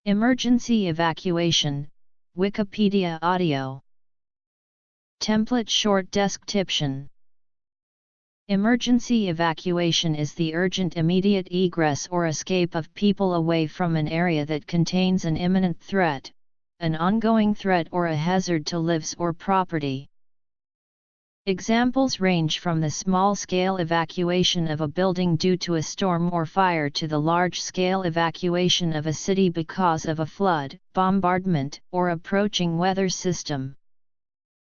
Emergency evacuation, Wikipedia audio. Template short description. Emergency evacuation is the urgent immediate egress or escape of people away from an area that contains an imminent threat, an ongoing threat or a hazard to lives or property. Examples range from the small-scale evacuation of a building due to a storm or fire to the large-scale evacuation of a city because of a flood, bombardment, or approaching weather system.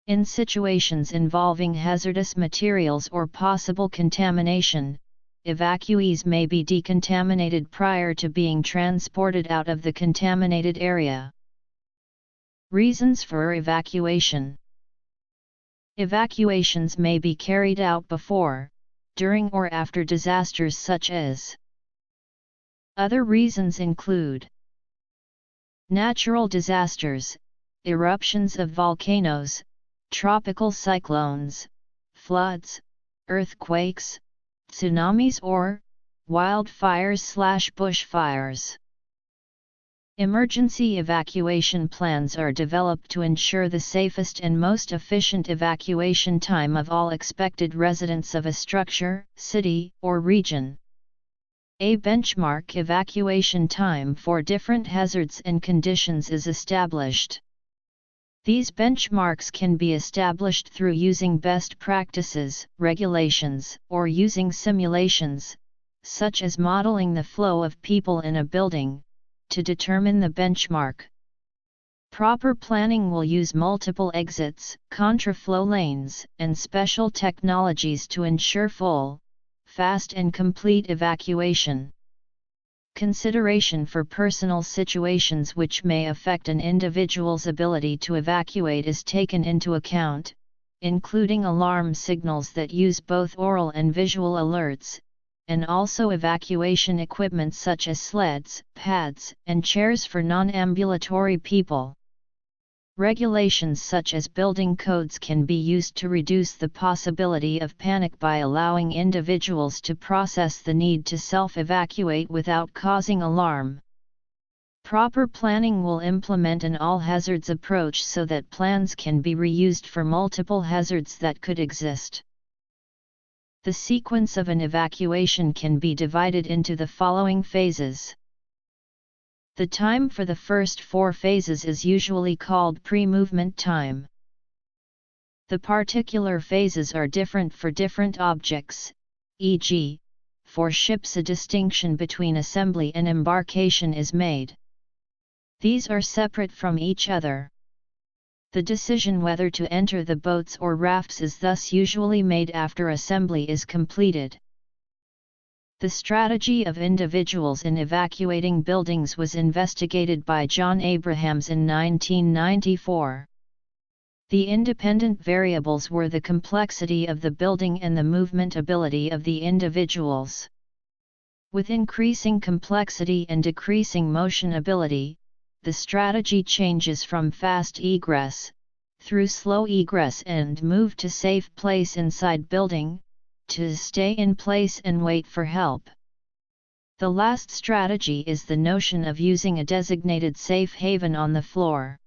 In situations involving hazardous materials or possible contamination, evacuees may be decontaminated prior to being transported out of the contaminated area. Reasons for evacuation. Evacuations may be carried out before, during or after disasters such as. Other reasons include natural disasters, eruptions of volcanoes, tropical cyclones, floods, earthquakes, tsunamis or wildfires/bushfires. Emergency evacuation plans are developed to ensure the safest and most efficient evacuation time of all expected residents of a structure, city, or region. A benchmark evacuation time for different hazards and conditions is established. These benchmarks can be established through using best practices, regulations, or using simulations, such as modeling the flow of people in a building, to determine the benchmark. Proper planning will use multiple exits, contraflow lanes, and special technologies to ensure full, fast and complete evacuation. Consideration for personal situations which may affect an individual's ability to evacuate is taken into account, including alarm signals that use both oral and visual alerts, and also evacuation equipment such as sleds, pads, and chairs for non-ambulatory people. Regulations such as building codes can be used to reduce the possibility of panic by allowing individuals to process the need to self-evacuate without causing alarm. Proper planning will implement an all-hazards approach so that plans can be reused for multiple hazards that could exist. The sequence of an evacuation can be divided into the following phases. The time for the first 4 phases is usually called pre-movement time. The particular phases are different for different objects, e.g., for ships a distinction between assembly and embarkation is made. These are separate from each other. The decision whether to enter the boats or rafts is thus usually made after assembly is completed. The strategy of individuals in evacuating buildings was investigated by John Abrahams in 1994. The independent variables were the complexity of the building and the movement ability of the individuals. With increasing complexity and decreasing motion ability, the strategy changes from fast egress, through slow egress and move to safe place inside building, to stay in place and wait for help. The last strategy is the notion of using a designated safe haven on the floor.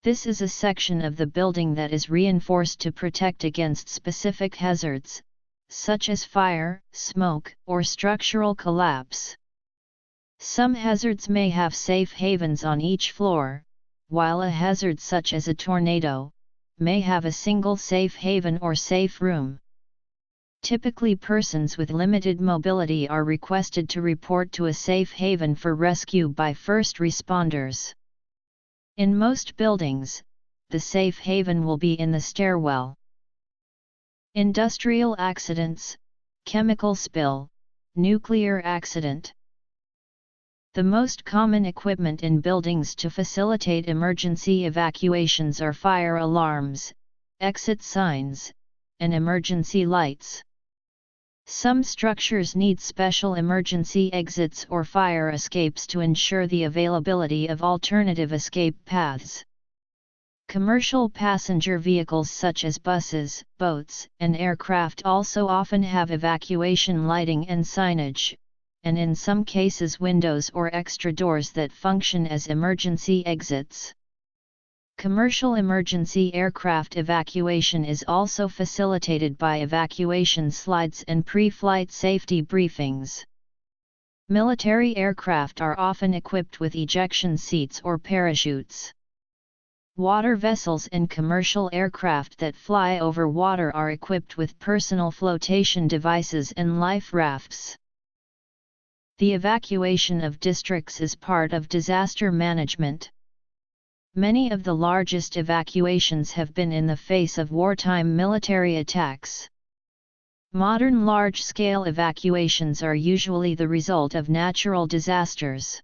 This is a section of the building that is reinforced to protect against specific hazards, such as fire, smoke, or structural collapse. Some hazards may have safe havens on each floor, while a hazard such as a tornado may have a single safe haven or safe room. Typically, persons with limited mobility are requested to report to a safe haven for rescue by first responders. In most buildings, the safe haven will be in the stairwell. Industrial accidents, chemical spill, nuclear accident. The most common equipment in buildings to facilitate emergency evacuations are fire alarms, exit signs, and emergency lights. Some structures need special emergency exits or fire escapes to ensure the availability of alternative escape paths. Commercial passenger vehicles such as buses, boats, and aircraft also often have evacuation lighting and signage, and in some cases windows or extra doors that function as emergency exits. Commercial emergency aircraft evacuation is also facilitated by evacuation slides and pre-flight safety briefings. Military aircraft are often equipped with ejection seats or parachutes. Water vessels and commercial aircraft that fly over water are equipped with personal flotation devices and life rafts. The evacuation of districts is part of disaster management. Many of the largest evacuations have been in the face of wartime military attacks. Modern large-scale evacuations are usually the result of natural disasters.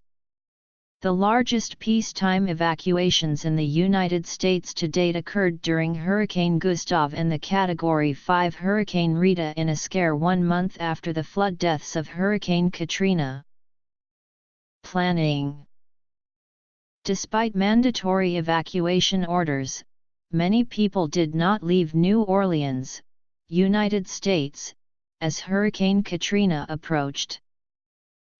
The largest peacetime evacuations in the United States to date occurred during Hurricane Gustav and the Category 5 Hurricane Rita in a scare 1 month after the flood deaths of Hurricane Katrina. Planning. Despite mandatory evacuation orders, many people did not leave New Orleans, United States, as Hurricane Katrina approached.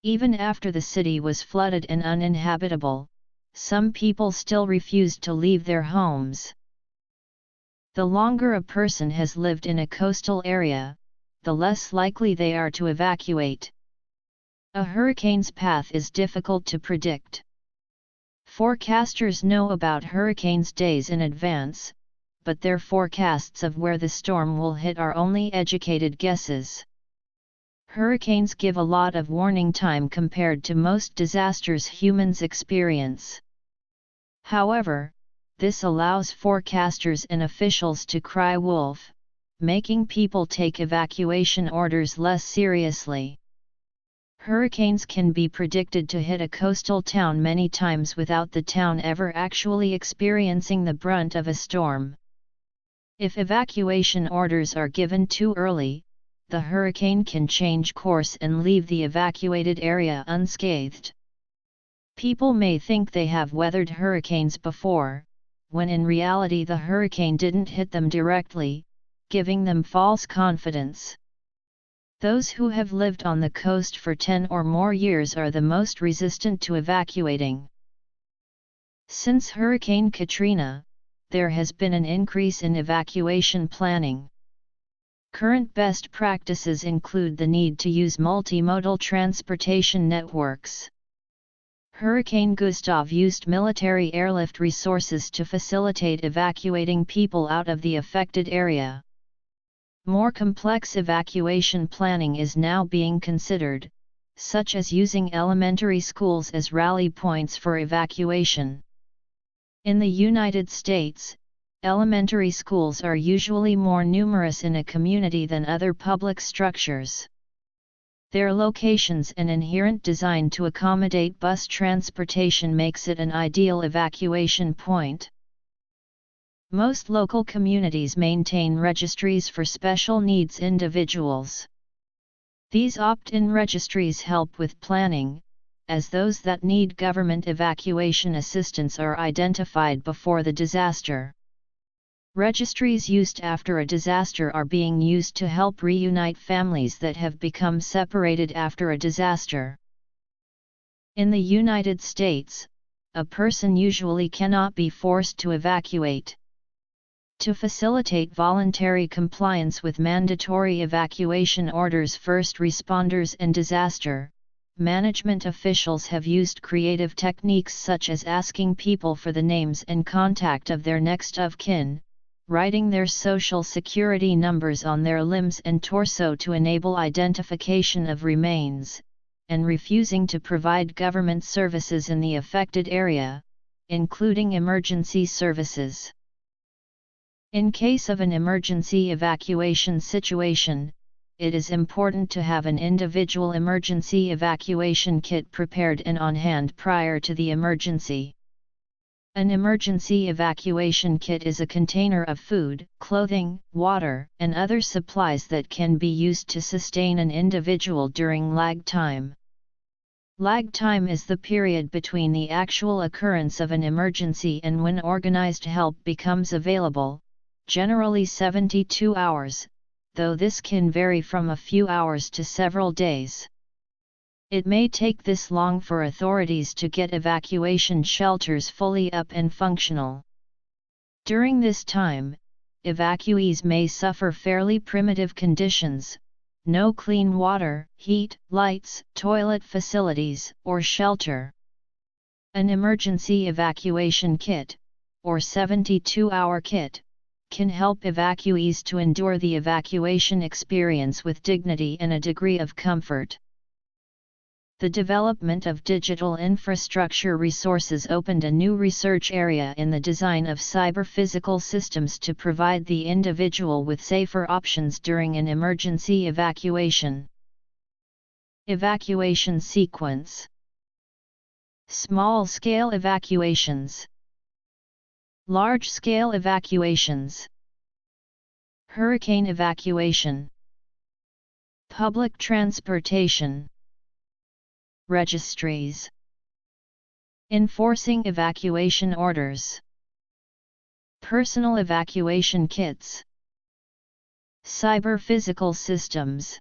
Even after the city was flooded and uninhabitable, some people still refused to leave their homes. The longer a person has lived in a coastal area, the less likely they are to evacuate. A hurricane's path is difficult to predict. Forecasters know about hurricanes days in advance, but their forecasts of where the storm will hit are only educated guesses. Hurricanes give a lot of warning time compared to most disasters humans experience. However, this allows forecasters and officials to cry wolf, making people take evacuation orders less seriously. Hurricanes can be predicted to hit a coastal town many times without the town ever actually experiencing the brunt of a storm. If evacuation orders are given too early, the hurricane can change course and leave the evacuated area unscathed. People may think they have weathered hurricanes before, when in reality the hurricane didn't hit them directly, giving them false confidence. Those who have lived on the coast for 10 or more years are the most resistant to evacuating. Since Hurricane Katrina, there has been an increase in evacuation planning. Current best practices include the need to use multimodal transportation networks. Hurricane Gustav used military airlift resources to facilitate evacuating people out of the affected area. More complex evacuation planning is now being considered, such as using elementary schools as rally points for evacuation. In the United States, elementary schools are usually more numerous in a community than other public structures. Their locations and inherent design to accommodate bus transportation makes it an ideal evacuation point. Most local communities maintain registries for special needs individuals. These opt-in registries help with planning, as those that need government evacuation assistance are identified before the disaster. Registries used after a disaster are being used to help reunite families that have become separated after a disaster. In the United States, a person usually cannot be forced to evacuate. To facilitate voluntary compliance with mandatory evacuation orders, first responders and disaster management officials have used creative techniques such as asking people for the names and contact of their next of kin, writing their social security numbers on their limbs and torso to enable identification of remains, and refusing to provide government services in the affected area, including emergency services. In case of an emergency evacuation situation, it is important to have an individual emergency evacuation kit prepared and on hand prior to the emergency. An emergency evacuation kit is a container of food, clothing, water, and other supplies that can be used to sustain an individual during lag time. Lag time is the period between the actual occurrence of an emergency and when organized help becomes available, generally 72 hours, though this can vary from a few hours to several days. It may take this long for authorities to get evacuation shelters fully up and functional. During this time, evacuees may suffer fairly primitive conditions: no clean water, heat, lights, toilet facilities, or shelter. An emergency evacuation kit, or 72-hour kit, can help evacuees to endure the evacuation experience with dignity and a degree of comfort. The development of digital infrastructure resources opened a new research area in the design of cyber-physical systems to provide the individual with safer options during an emergency evacuation. Evacuation sequence: small-scale evacuations, large-scale evacuations, hurricane evacuation, public transportation, registries, enforcing evacuation orders, personal evacuation kits, cyber-physical systems.